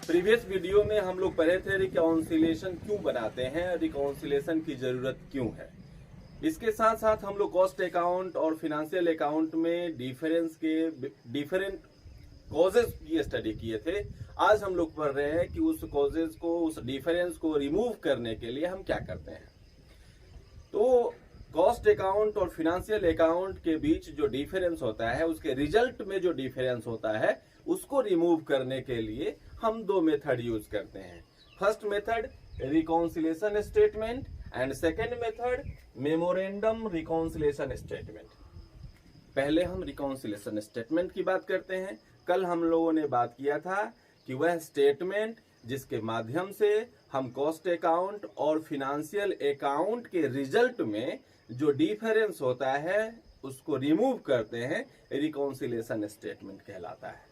Previous video में हम लोग पढ़े थे रिकॉन्सिलेशन क्यों बनाते हैं, रिकॉन्सिलेशन की जरूरत क्यों है। इसके साथ साथ हम लोग कॉस्ट अकाउंट और फिनेंशियल अकाउंट में डिफरेंस के डिफरेंट कॉजेज की स्टडी किए थे। आज हम लोग पढ़ रहे हैं कि उस कॉजेज को, उस डिफरेंस को रिमूव करने के लिए हम क्या करते हैं। तो कॉस्ट अकाउंट और फिनेंशियल अकाउंट के बीच जो डिफरेंस होता है, उसके रिजल्ट में जो डिफरेंस होता है, उसको रिमूव करने के लिए हम दो मेथड यूज करते हैं। First method reconciliation statement and second method memorandum reconciliation statement. पहले हम रिकॉन्सिलेशन स्टेटमेंट की बात करते हैं। कल हम लोगों ने बात किया था कि वह स्टेटमेंट जिसके माध्यम से हम कॉस्ट अकाउंट और फिनेंशियल अकाउंट के रिजल्ट में जो डिफरेंस होता है उसको रिमूव करते हैं, रिकॉन्सिलेशन स्टेटमेंट कहलाता है।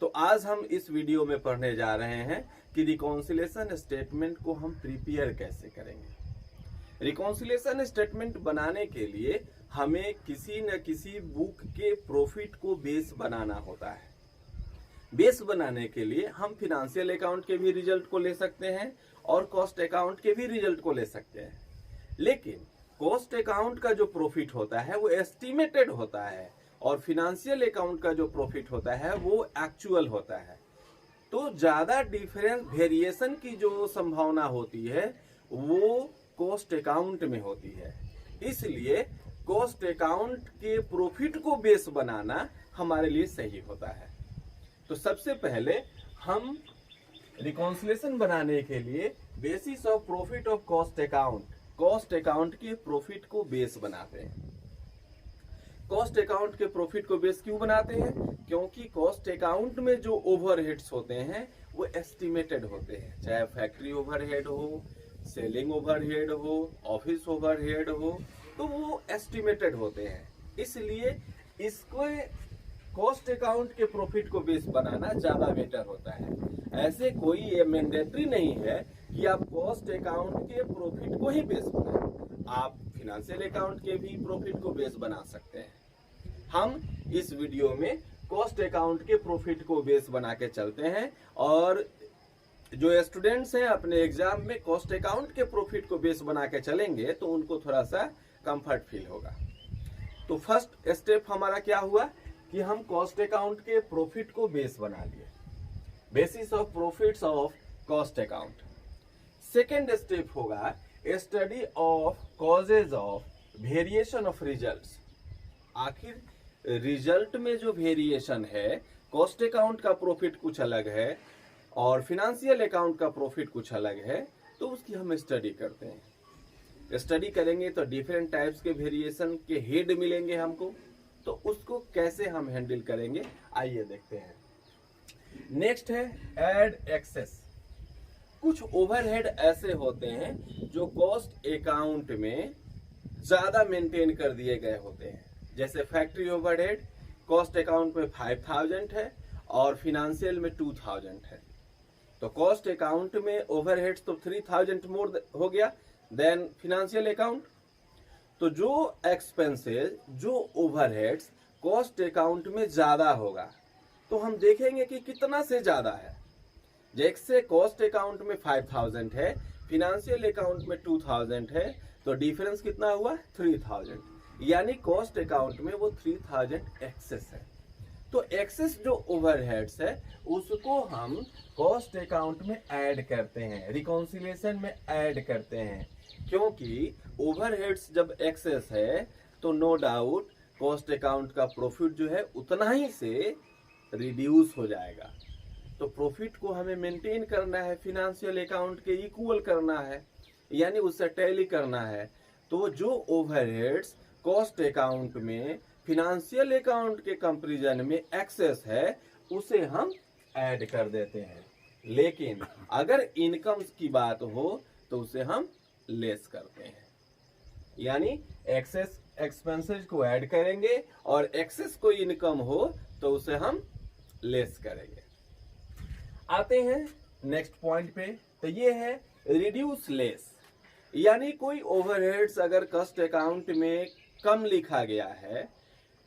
तो आज हम इस वीडियो में पढ़ने जा रहे हैं कि रिकॉन्सिलेशन स्टेटमेंट को हम प्रिपेयर कैसे करेंगे। रिकॉन्सिलेशन स्टेटमेंट बनाने के लिए हमें किसी न किसी बुक के प्रॉफिट को बेस बनाना होता है। बेस बनाने के लिए हम फिनेंशियल अकाउंट के भी रिजल्ट को ले सकते हैं और कॉस्ट अकाउंट के भी रिजल्ट को ले सकते हैं, लेकिन कॉस्ट अकाउंट का जो प्रॉफिट होता है वो एस्टिमेटेड होता है और फिनेंशियल अकाउंट का जो प्रॉफिट होता है वो एक्चुअल होता है। तो ज्यादा डिफरेंस वेरिएशन की जो संभावना होती है वो कॉस्ट अकाउंट में होती है। इसलिए कॉस्ट अकाउंट के प्रॉफिट को बेस बनाना हमारे लिए सही होता है। तो सबसे पहले हम रिकॉन्सिलेशन बनाने के लिए basis of profit of cost account के प्रॉफिट को बेस बनाते हैं। कॉस्ट अकाउंट के प्रॉफिट को बेस क्यों बनाते हैं? क्योंकि कॉस्ट अकाउंट में जो ओवरहेड्स होते हैं वो एस्टिमेटेड होते हैं, चाहे फैक्ट्री ओवरहेड हो, सेलिंग ओवरहेड हो, ऑफिस ओवरहेड हो, तो वो एस्टिमेटेड होते हैं। इसलिए इसको कॉस्ट अकाउंट के प्रॉफिट को बेस बनाना ज्यादा बेटर होता है। ऐसे कोई ये मैंडेटरी नहीं है कि आप कॉस्ट अकाउंट के प्रॉफिट को ही बेस बनाएं, आप फिनेंशियल अकाउंट के भी प्रॉफिट को बेस बना सकते हैं। हम इस वीडियो में कॉस्ट अकाउंट के प्रॉफिट को बेस बना के चलते हैं और जो स्टूडेंट्स हैं अपने एग्जाम में कॉस्ट अकाउंट के प्रॉफिट को बेस बना के चलेंगे तो उनको थोड़ा सा कंफर्ट फील होगा। तो फर्स्ट स्टेप हमारा क्या हुआ कि हम कॉस्ट अकाउंट के प्रॉफिट को बेस बना लिए, basis of profits of cost account. Second step होगा study of causes of variation of results. आखिर रिजल्ट में जो वेरिएशन है, कॉस्ट अकाउंट का प्रॉफिट कुछ अलग है और फिनेंशियल अकाउंट का प्रॉफिट कुछ अलग है, तो उसकी हम स्टडी करते हैं। स्टडी करेंगे तो डिफरेंट टाइप्स के वेरिएशन के हेड मिलेंगे हमको, तो उसको कैसे हम हैंडल करेंगे आइए देखते हैं। नेक्स्ट है ऐड एक्सेस। कुछ ओवरहेड ऐसे होते हैं जो कॉस्ट अकाउंट में ज्यादा मेंटेन कर दिए गए होते हैं, जैसे फैक्ट्री ओवरहेड कॉस्ट अकाउंट में 5000 है और फिनेंशियल में 2000 है। तो कॉस्ट अकाउंट में ओवरहेड्स तो 3000 मोर हो गया देन फिनेंशियल अकाउंट। तो जो एक्सपेंसेस, जो ओवरहेड्स कॉस्ट अकाउंट में ज्यादा होगा तो हम देखेंगे कि कितना से ज्यादा है। जैसे कॉस्ट अकाउंट में 5000 है, फिनेंशियल अकाउंट में 2000 है, तो डिफरेंस कितना हुआ? 3000। यानी कॉस्ट अकाउंट में वो 3000 एक्सेस है। तो एक्सेस जो ओवरहेड्स है उसको हम कॉस्ट अकाउंट में ऐड करते हैं, रिकॉन्सिलेशन में ऐड करते हैं। क्योंकि ओवरहेड्स जब एक्सेस है तो नो डाउट कॉस्ट अकाउंट का प्रॉफिट जो है उतना ही से रिड्यूस हो जाएगा। तो प्रॉफिट को हमें मेंटेन करना है, फिनेंशियल अकाउंट के इक्वल करना है, यानी उससे टैली करना है। तो जो ओवरहेड्स कॉस्ट अकाउंट में फिनेंशियल अकाउंट के कंपैरिजन में एक्सेस है उसे हम ऐड कर देते हैं, लेकिन अगर इनकम की बात हो तो उसे हम लेस करते हैं। यानी एक्सेस एक्सपेंसेस को ऐड करेंगे और एक्सेस कोई इनकम हो तो उसे हम लेस करेंगे। आते हैं नेक्स्ट पॉइंट पे, तो ये है रिड्यूस लेस। यानी कोई ओवरहेड्स अगर कॉस्ट अकाउंट में कम लिखा गया है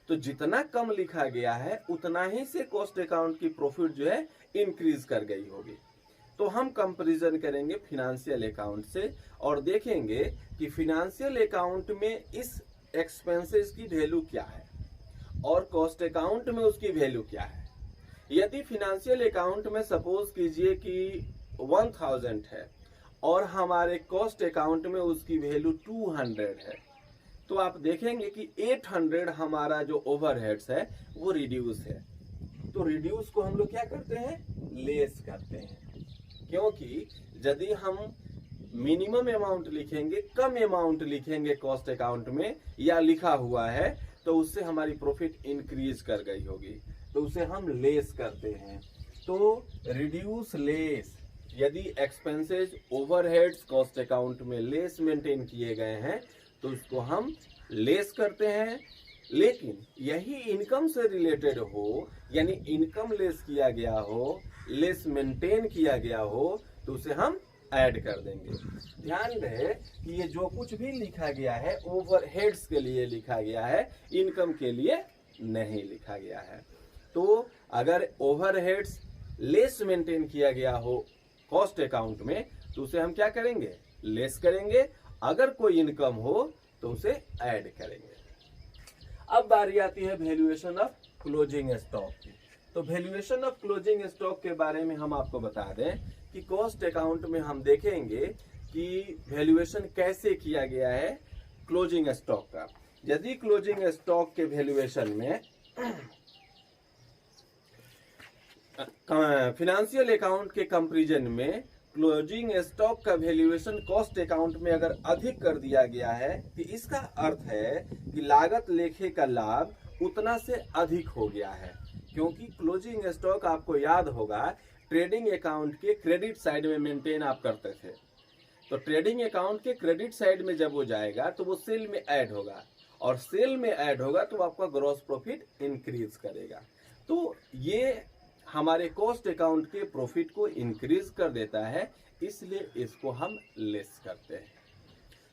तो जितना कम लिखा गया है उतना ही से कॉस्ट अकाउंट की प्रॉफिट जो है इंक्रीज कर गई होगी। तो हम कंपैरिजन करेंगे फिनेंशियल अकाउंट से और देखेंगे कि फिनेंशियल अकाउंट में इस एक्सपेंसेस की वैल्यू क्या है और कॉस्ट अकाउंट में उसकी वैल्यू क्या है। यदि फिनेंशियल अकाउंट में सपोज कीजिए कि 1000 है और हमारे कॉस्ट अकाउंट में उसकी वैल्यू 200 है, तो आप देखेंगे कि 800 हमारा जो ओवरहेड्स है वो रिड्यूस है। तो रिड्यूस को हम लोग क्या करते हैं, लेस करते हैं, क्योंकि यदि हम मिनिमम अमाउंट लिखेंगे, कम अमाउंट लिखेंगे कॉस्ट अकाउंट में या लिखा हुआ है, तो उससे हमारी प्रॉफिट इंक्रीज कर गई होगी, तो उसे हम लेस करते हैं। तो रिड्यूस लेस, यदि एक्सपेंसेस ओवरहेड्स कॉस्ट अकाउंट में लेस मेंटेन किए गए हैं तो उसको हम लेस करते हैं। लेकिन यही इनकम से रिलेटेड हो, यानी इनकम लेस किया गया हो, लेस मेंटेन किया गया हो, तो उसे हम ऐड कर देंगे। ध्यान रहे कि ये जो कुछ भी लिखा गया है ओवरहेड्स के लिए लिखा गया है, इनकम के लिए नहीं लिखा गया है। तो अगर ओवरहेड्स लेस मेंटेन किया गया हो कॉस्ट अकाउंट में तो उसे हम क्या करेंगे, लेस करेंगे। अगर कोई इनकम हो तो उसे ऐड करेंगे। अब बारी आती है वैल्यूएशन ऑफ क्लोजिंग स्टॉक की। तो वैल्यूएशन ऑफ क्लोजिंग स्टॉक के बारे में हम आपको बता दें कि कॉस्ट अकाउंट में हम देखेंगे कि वैल्यूएशन कैसे किया गया है क्लोजिंग स्टॉक का। यदि क्लोजिंग स्टॉक के वैल्यूएशन में फिनेंशियल अकाउंट के कंपैरिजन में क्लोजिंग स्टॉक का वैल्यूएशन कॉस्ट अकाउंट में अगर अधिक कर दिया गया है कि इसका अर्थ है कि लागत लेखे का लाभ उतना से अधिक हो गया है, क्योंकि क्लोजिंग स्टॉक आपको याद होगा ट्रेडिंग अकाउंट के क्रेडिट साइड में मेंटेन आप करते थे। तो ट्रेडिंग अकाउंट के क्रेडिट साइड में जब वो जाएगा तो वो सेल में ऐड होगा और सेल में ऐड होगा तो आपका ग्रॉस प्रॉफिट इंक्रीज करेगा। तो ये हमारे कॉस्ट अकाउंट के प्रॉफिट को इंक्रीज कर देता है, इसलिए इसको हम लेस करते हैं।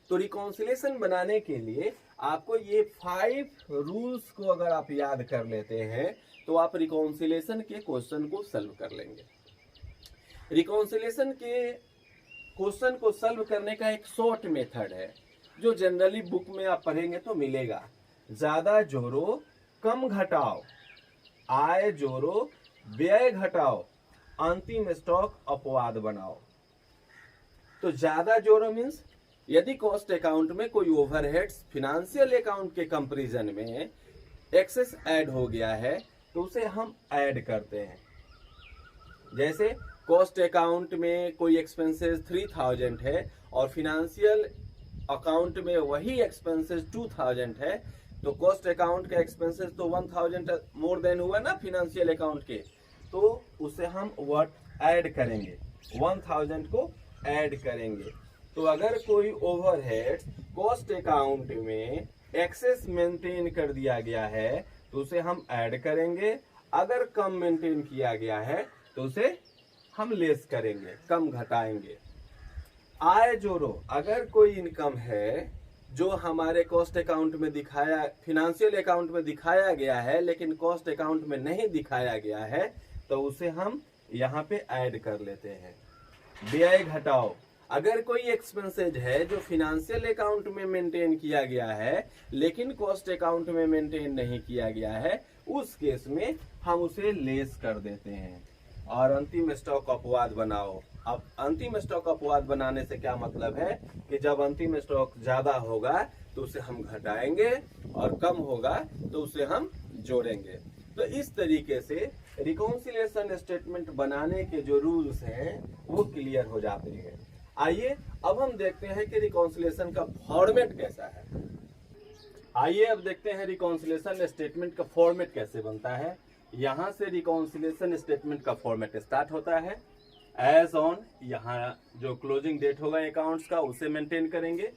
तो रिकॉन्सिलेशन बनाने के लिए आपको ये 5 रूल्स को अगर आप याद कर लेते हैं तो आप रिकॉन्सिलेशन के क्वेश्चन को सॉल्व कर लेंगे। रिकॉन्सिलेशन के क्वेश्चन को सॉल्व करने का एक शॉर्ट मेथड है जो जनरली बुक में आप पढ़ेंगे तो मिलेगा। ज्यादा जोड़ो कम घटाओ, आय जोड़ो व्यय घटाओ, अंतिम स्टॉक अपवाद बनाओ। तो ज्यादा जोड़ो मीन्स यदि कॉस्ट अकाउंट में कोई ओवरहेड्स फिनेंशियल अकाउंट के कंपैरिजन में एक्सेस ऐड हो गया है तो उसे हम ऐड करते हैं। जैसे कॉस्ट अकाउंट में कोई एक्सपेंसेस 3000 है और फिनेंशियल अकाउंट में वही एक्सपेंसेस 2000 है, तो कॉस्ट अकाउंट का एक्सपेंसेस तो 1000 मोर देन हुआ ना फिनेंशियल अकाउंट के, तो उसे हम व्हाट ऐड करेंगे, 1000 को ऐड करेंगे। तो अगर कोई ओवरहेड कॉस्ट अकाउंट में एक्सेस मेंटेन कर दिया गया है तो उसे हम ऐड करेंगे। अगर कम मेंटेन किया गया है तो उसे हम लेस करेंगे, कम घटाएंगे। आय जोड़ो, अगर कोई इनकम है जो हमारे कॉस्ट अकाउंट में दिखाया, फिनेंशियल अकाउंट में दिखाया गया है लेकिन कॉस्ट अकाउंट में नहीं दिखाया गया है, तो उसे हम यहाँ पे ऐड कर लेते हैं। व्यय घटाओ, अगर कोई एक्सपेंसेज है जो फिनेंशियल अकाउंट में मेंटेन किया गया है लेकिन कॉस्ट अकाउंट में मेंटेन नहीं किया गया है, उस केस में हम उसे लेस कर देते हैं। और अंतिम स्टॉक अपवाद बनाओ। अब अंतिम स्टॉक अपवाद बनाने से क्या मतलब है कि जब अंतिम स्टॉक ज्यादा होगा तो उसे हम घटाएंगे और कम होगा तो उसे हम जोड़ेंगे। तो इस तरीके से रिकॉन्सिलिएशन स्टेटमेंट बनाने के जो रूल्स हैं वो क्लियर हो जाते हैं। आइए अब हम देखते हैं कि रिकॉन्सिलिएशन का फॉर्मेट कैसा है। आइए अब देखते हैं रिकॉन्सिलिएशन स्टेटमेंट का फॉर्मेट कैसे बनता है। यहाँ से रिकॉन्सिलिएशन स्टेटमेंट का फॉर्मेट स्टार्ट होता है। एज ऑन, यहाँ जो क्लोजिंग डेट होगा अकाउंट्स का उसे मेंटेन करेंगे।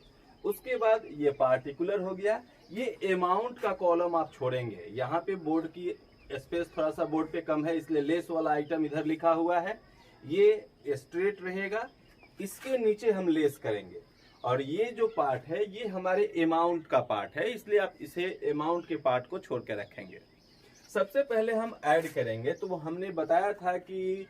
उसके बाद ये पार्टिकुलर हो गया, ये अमाउंट का कॉलम आप छोड़ेंगे। यहाँ पे बोर्ड की स्पेस थोड़ा सा बोर्ड पे कम है इसलिए लेस वाला आइटम इधर लिखा हुआ है, ये स्ट्रेट रहेगा। इसके नीचे हम लेस करेंगे और ये जो पार्ट है ये हमारे अमाउंट का पार्ट है, इसलिए आप इसे अमाउंट के पार्ट को छोड़ के रखेंगे। सबसे पहले हम ऐड करेंगे, तो वो हमने बताया था कि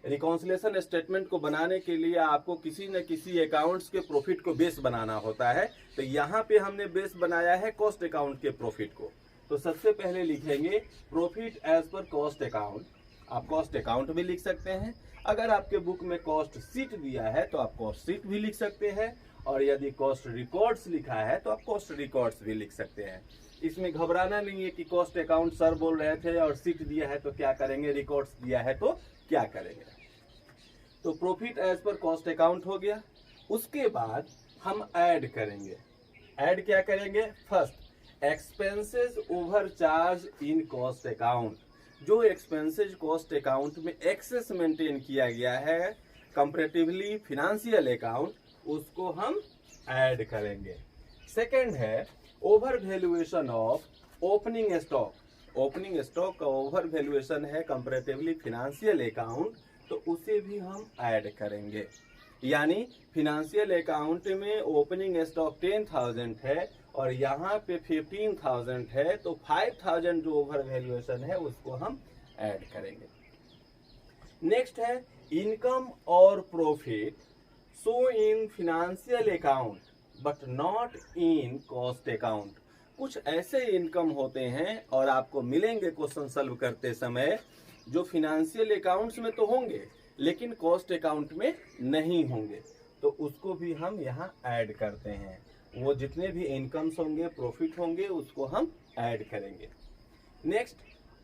रिकॉन्सिलेशन स्टेटमेंट को बनाने के लिए आपको किसी न किसी अकाउंट्स के प्रॉफिट को बेस बनाना होता है। तो यहाँ पे हमने बेस बनाया है कॉस्ट अकाउंट के प्रॉफिट को। तो सबसे पहले लिखेंगे profit as per cost account. आप कॉस्ट अकाउंट भी लिख सकते हैं, अगर आपके बुक में कॉस्ट शीट दिया है तो आप कॉस्ट शीट भी लिख सकते हैं, और यदि कॉस्ट रिकॉर्ड्स लिखा है तो आप कॉस्ट रिकॉर्ड्स भी लिख सकते हैं। इसमें घबराना नहीं है कि कॉस्ट अकाउंट सर बोल रहे थे और शीट दिया है तो क्या करेंगे, रिकॉर्ड्स दिया है तो क्या करेंगे। तो profit as per cost account हो गया। उसके बाद हम ऐड करेंगे। ऐड क्या करेंगे, first expenses over charge in cost account. जो एक्सपेंसेस कॉस्ट अकाउंट में एक्सेस मेंटेन किया गया है कंपैरेटिवली फिनेंशियल अकाउंट, उसको हम ऐड करेंगे। सेकंड है over valuation of opening stock. Opening stock का ओवर वैल्यूएशन है कंपैरेटिवली फिनेंशियल अकाउंट, तो उसे भी हम ऐड करेंगे। यानी फिनेंशियल अकाउंट में ओपनिंग स्टॉक 10,000 है और यहाँ पे 15,000 है, तो 5,000 जो ओवर वैल्यूएशन है उसको हम ऐड करेंगे। नेक्स्ट है इनकम और profit so in financial account but not in cost account. कुछ ऐसे इनकम होते हैं और आपको मिलेंगे क्वेश्चन सॉल्व करते समय, जो फिनेंशियल अकाउंट्स में तो होंगे लेकिन कॉस्ट अकाउंट में नहीं होंगे, तो उसको भी हम यहाँ ऐड करते हैं। वो जितने भी इनकम्स होंगे, प्रॉफिट होंगे, उसको हम ऐड करेंगे। Next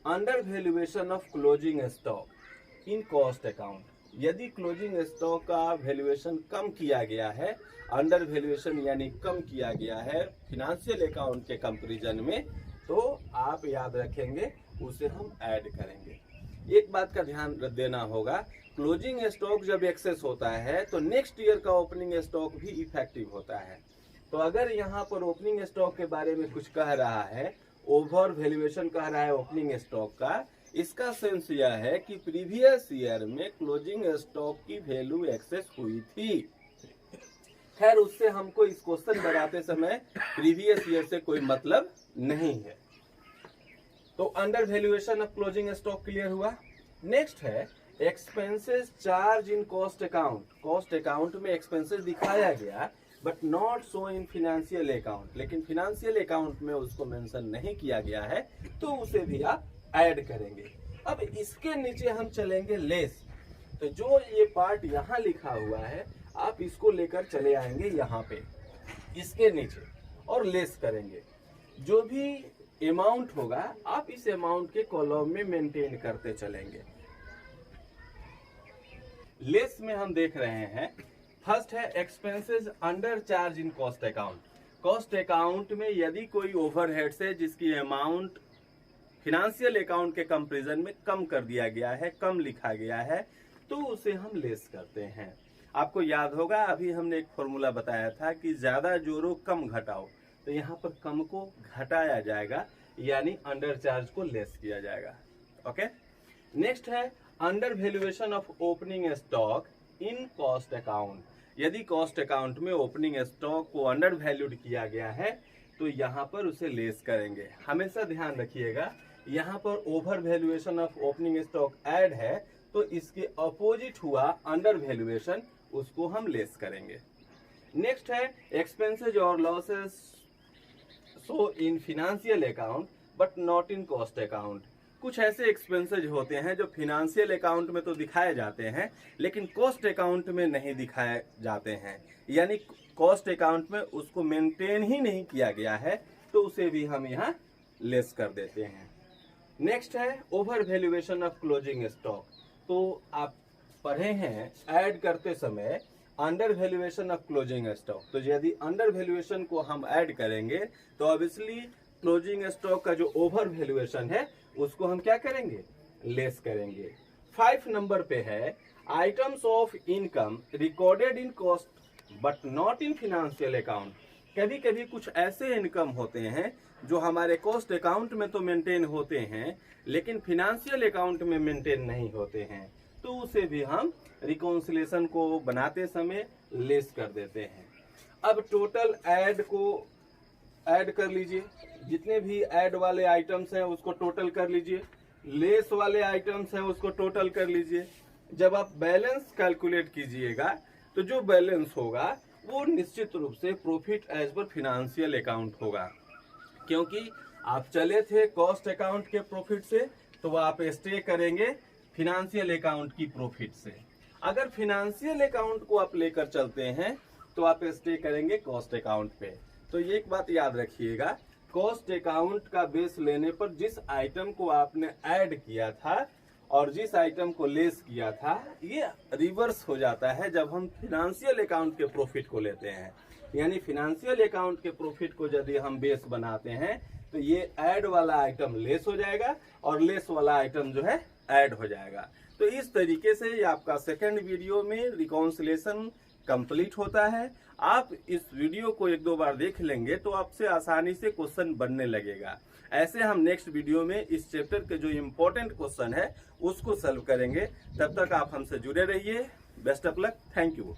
under valuation of closing stock in cost account. यदि क्लोजिंग स्टॉक का वैल्यूएशन कम किया गया है, अंडर वैल्यूएशन यानी कम किया गया है फिनेंशियल अकाउंट के कंपैरिजन में, तो आप याद रखेंगे उसे हम ऐड करेंगे। एक बात का ध्यान देना होगा, क्लोजिंग स्टॉक जब एक्सेस होता है तो नेक्स्ट ईयर का ओपनिंग स्टॉक भी इफेक्टिव होता है। तो अगर यहाँ पर ओपनिंग स्टॉक के बारे में कुछ कह रहा है, ओवर वैल्यूएशन कह रहा है ओपनिंग स्टॉक का, इसका सेंस यह है कि प्रीवियस ईयर में क्लोजिंग स्टॉक की वैल्यू एक्सेस हुई थी। खैर उससे हमको इस क्वेश्चन बनाते समय प्रीवियस ईयर से कोई मतलब नहीं है। तो under valuation of closing stock clear हुआ। नेक्स्ट है expenses charge in cost account. Cost account में एक्सपेंसेस दिखाया गया but not so in financial account, लेकिन फिनेंशियल अकाउंट में उसको मेंशन नहीं किया गया है, तो उसे भी आप ऐड करेंगे। अब इसके नीचे हम चलेंगे लेस। तो जो ये पार्ट यहाँ लिखा हुआ है आप इसको लेकर चले आएंगे यहाँ पे इसके नीचे और लेस करेंगे। जो भी अमाउंट होगा आप इस अमाउंट के कॉलम में मेंटेन करते चलेंगे। लेस में हम देख रहे हैं, फर्स्ट है expenses under charge in cost account. Cost account में यदि कोई ओवरहेड्स है जिसकी अमाउंट फिनेंशियल अकाउंट के कंपैरिजन में कम कर दिया गया है, कम लिखा गया है, तो उसे हम लेस करते हैं। आपको याद होगा अभी हमने एक फॉर्मूला बताया था कि ज्यादा जोड़ो कम घटाओ, तो यहाँ पर कम को घटाया जाएगा, यानी अंडर चार्ज को लेस किया जाएगा। ओके। नेक्स्ट है under valuation of opening stock in cost account. यदि कॉस्ट अकाउंट में ओपनिंग स्टॉक को अंडर वैल्यूड किया गया है तो यहाँ पर उसे लेस करेंगे। हमेशा ध्यान रखिएगा, यहाँ पर over valuation of opening stock add है तो इसके अपोजिट हुआ अंडर वैल्यूएशन, उसको हम लेस करेंगे। नेक्स्ट है एक्सपेंसेज और losses so in financial account but not in cost account. कुछ ऐसे एक्सपेंसेज होते हैं जो फिनेंशियल अकाउंट में तो दिखाए जाते हैं लेकिन कॉस्ट अकाउंट में नहीं दिखाए जाते हैं, यानी कॉस्ट अकाउंट में उसको मेंटेन ही नहीं किया गया है, तो उसे भी हम यहाँ लेस कर देते हैं। नेक्स्ट है over valuation of closing stock. तो आप पढ़े हैं ऐड करते समय under valuation of closing stock, तो यदि अंडर वैल्यूएशन को हम ऐड करेंगे तो ऑब्वियसली क्लोजिंग स्टॉक का जो ओवर वैल्यूएशन है उसको हम क्या करेंगे, लेस करेंगे। 5 नंबर पे है items of income recorded in cost but not in financial account. कभी कभी कुछ ऐसे इनकम होते हैं जो हमारे कॉस्ट अकाउंट में तो मेंटेन होते हैं लेकिन फिनेंशियल अकाउंट में मेंटेन नहीं होते हैं, तो उसे भी हम रिकॉन्सिलेशन को बनाते समय लेस कर देते हैं। अब टोटल ऐड को ऐड कर लीजिए, जितने भी ऐड वाले आइटम्स हैं उसको टोटल कर लीजिए, लेस वाले आइटम्स हैं उसको टोटल कर लीजिए। जब आप बैलेंस कैलकुलेट कीजिएगा तो जो बैलेंस होगा वो निश्चित रूप से profit as per financial account होगा, क्योंकि आप चले थे कॉस्ट अकाउंट के प्रॉफिट से तो आप स्टे करेंगे फिनेंशियल अकाउंट की प्रॉफिट से। अगर फिनेंशियल अकाउंट को आप लेकर चलते हैं तो आप स्टे करेंगे कॉस्ट अकाउंट पे। तो ये एक बात याद रखिएगा, कॉस्ट अकाउंट का बेस लेने पर जिस आइटम को आपने ऐड किया था और जिस आइटम को लेस किया था, ये रिवर्स हो जाता है जब हम फिनेंशियल अकाउंट के प्रॉफिट को लेते हैं। यानी फिनेंशियल अकाउंट के प्रॉफिट को यदि हम बेस बनाते हैं तो ये ऐड वाला आइटम लेस हो जाएगा और लेस वाला आइटम जो है ऐड हो जाएगा। तो इस तरीके से ये आपका सेकंड वीडियो में रिकॉन्सिलेशन कंप्लीट होता है। आप इस वीडियो को एक दो बार देख लेंगे तो आपसे आसानी से क्वेश्चन बनने लगेगा। ऐसे हम नेक्स्ट वीडियो में इस चैप्टर के जो इम्पोर्टेंट क्वेश्चन है उसको सॉल्व करेंगे। तब तक आप हमसे जुड़े रहिए। Best of luck. Thank you.